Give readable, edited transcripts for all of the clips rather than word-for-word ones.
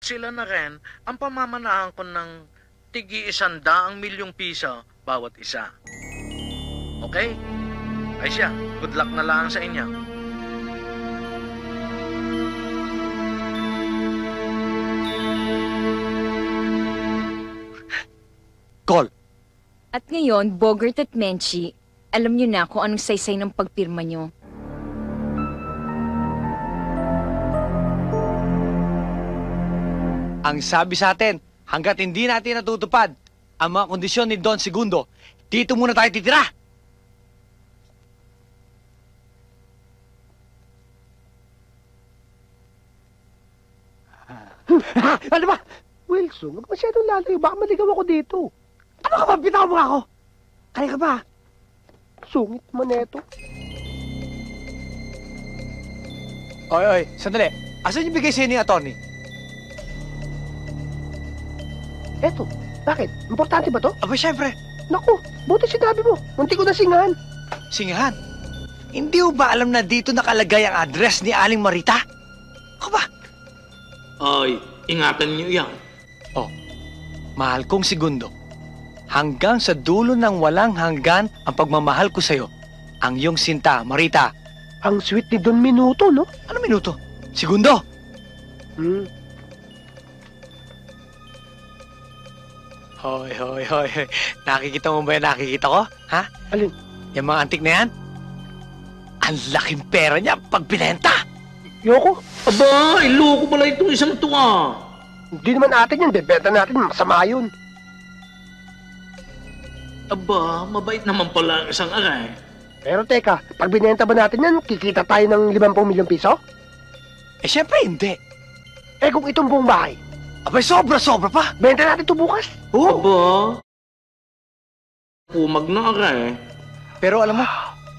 sila na rin ang pamamanahan ko ng tig-100 milyong piso bawat isa. Okay? Ay siya, good luck na lang sa inyo. Call. At ngayon, Bogart at Menchie, alam niyo na kung anong saysay ng pagpirma niyo. Ang sabi sa atin, hanggat hindi natin natutupad ang mga kondisyon ni Don Segundo, dito muna tayo titira. Ano ba? Wilson, huwag masyadong lalayo. Baka maligaw ako dito. Ano ka ba? Bitaw mo ako. Kaya ka ba? Sungit mo neto. Oy, sandali. Asan yung bigay sa'yo ni attorney? Eto, bakit? Importante ba to? Aba, syempre. Naku, buti sinabi mo. Munti ko na singahan. Singahan. Hindi mo ba alam na dito nakalagay ang address ni Aling Marita? Ako ba? Ay, ingatan niyo yan. Oh, mahal kong Segundo. Hanggang sa dulo ng walang hanggan ang pagmamahal ko sa'yo. Ang iyong sinta, Marita. Ang sweet ni Don Minuto, no? Ano minuto? Segundo! Hoy. Nakikita mo ba yung nakikita ko? Ha? Alin? Yung mga antik na yan? Ang laking pera niya pag binenta! Yoko? Aba, iloko pala itong isang to ah. Hindi naman atin yan. Bebenta natin. Masama yun. Aba, mabait naman pala ang isang aray. Pero teka, pag binenta ba natin yan, kikita tayo ng 50 milyong piso? Eh, syempre hindi. Eh kung itong buong bahay, Abay, sobra pa. benta natin ito bukas. Oo. Aba, pumag na aray. Pero alam mo,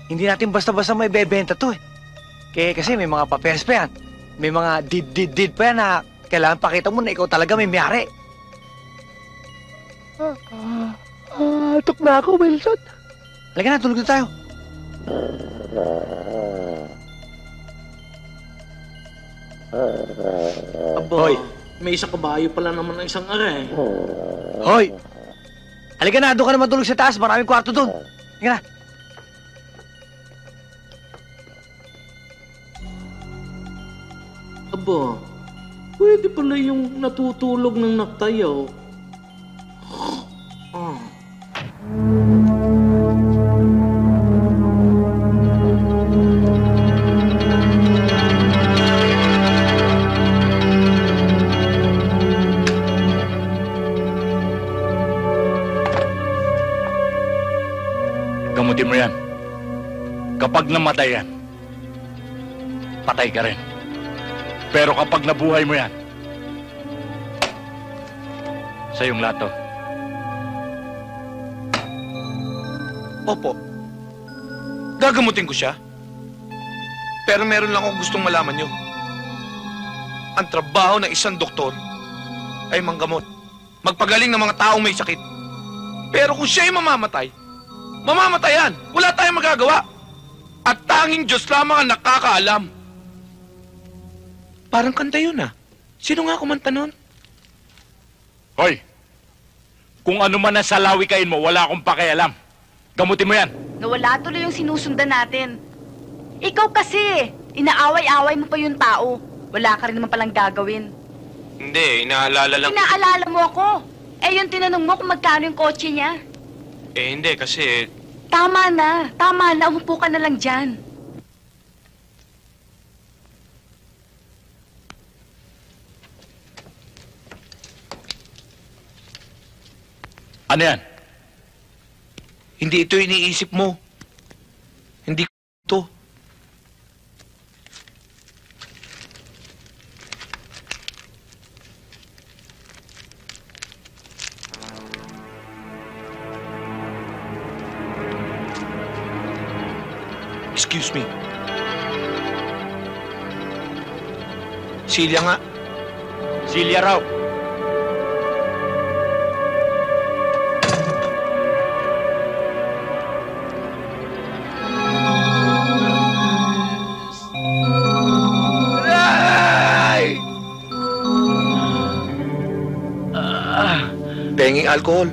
hindi natin basta-basta may bebenta to eh. Kasi may mga papeles pa yan. May mga did pa yan na kailangan pakita mo na ikaw talaga may mayari. Tok na ako, Wilson. Halika na, tulog na tayo. Aba, Hoy. may isang kabayo pala naman ang isang aray. Hoy! Halika na, doon ka na matulog sa taas. Maraming kwarto doon. Halika na. Aba, pwede pala yung natutulog ng nagtayaw. Ah. Gamutin mo yan. Kapag namatay yan, patay ka rin. Pero kapag nabuhay mo yan, sa iyong lato. Opo. Gagamutin ko siya. Pero meron lang akong gustong malaman nyo. Ang trabaho ng isang doktor ay manggamot. Magpagaling ng mga taong may sakit. Pero kung siya'y mamamatay, mamamatayan. Wala tayong magagawa. At tanging Diyos lamang ang nakakaalam. Parang kanta yun ah. Sino nga kumanta nun? Hoy! Kung ano man ang salawikain mo, wala akong pakialam. Gamutin mo yan. Nawala tuloy yung sinusundan natin. Ikaw kasi, inaaway-away mo pa yung tao. Wala ka rin naman palang gagawin. Hindi, inaalala lang. Inaalala mo ako. Eh, yung tinanong mo kung magkano yung kotse niya. Eh hindi kasi... Tama na. Umupo ka na lang dyan. Ano yan? Hindi ito iniisip mo. Hindi ito. Excuse me. Celia nga. Silya raw. Ay! penging alcohol.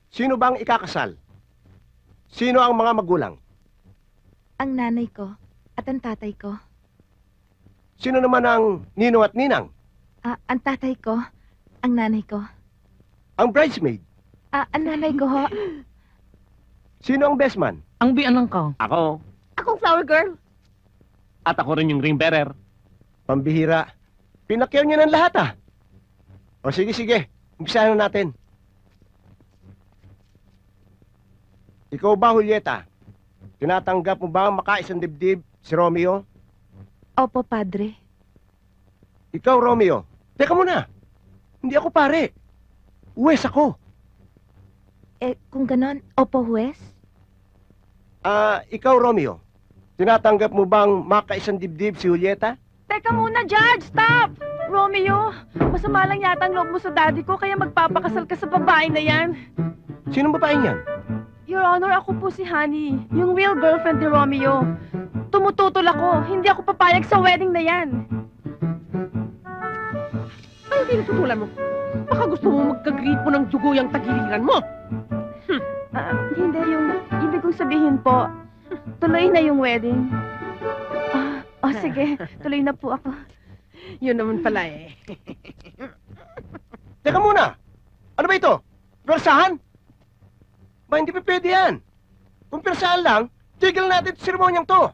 Sino bang ikakasal? Sino ang mga magulang? Ang nanay ko at ang tatay ko. Sino naman ang ninong at ninang? Ang tatay ko, ang nanay ko. Ang bridesmaid? Ang nanay ko ho. Sino ang best man? Ang bianang ka. Ako. Akong flower girl. At ako rin yung ring bearer. Pambihira. Pinakyaw niya ng lahat ah. O sige, sige. Umpisahan na natin. Ikaw ba, Julieta? Tinatanggap mo ba ang makaisang dibdib si Romeo? Opo, padre. Ikaw, Romeo. Teka muna. Hindi ako pare. Uwes ako. Kung ganon, opo, huwes? Ikaw, Romeo. Tinatanggap mo bang makaisang dibdib si Julieta? Teka muna, Judge! Stop! Romeo, masama lang yata ang loob mo sa daddy ko kaya magpapakasal ka sa babae na yan. Sinong babae niyan? Your Honor, ako po si Honey, yung real girlfriend ni Romeo. Tumututol ako, hindi ako papayag sa wedding na yan. Ay, hindi natutulan mo. Baka gusto mo magkagripo ng dugo yung tagiliran mo. Hindi, yung ibig kong sabihin po, tuloy na yung wedding. Sige, tuloy na po ako. Yun naman pala eh. Teka muna! Ano ba ito? Persahan? Ba, hindi pa pwede yan. Kung persahan lang, tigil natin sa seremonyang to.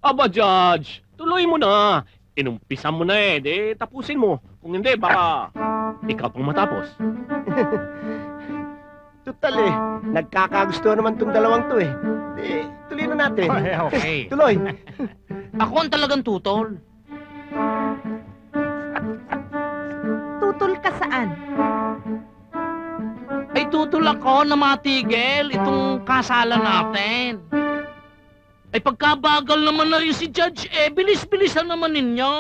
Aba, Judge, tuloy mo na. Inumpisan mo na eh, di tapusin mo. Kung hindi, baka ikaw pang matapos. Tutal eh, nagkakagusto naman tong dalawang to eh. Tuloy na natin. Okay. Tuloy. Ako ang talagang tutol. Tutol ka saan? Ay tutol ako na matigil itong kasalan natin. Ay pagkabagal naman na rin si Judge bilis-bilisan naman ninyo.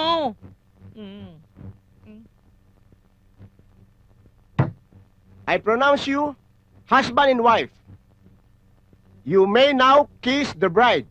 I pronounce you husband and wife. You may now kiss the bride.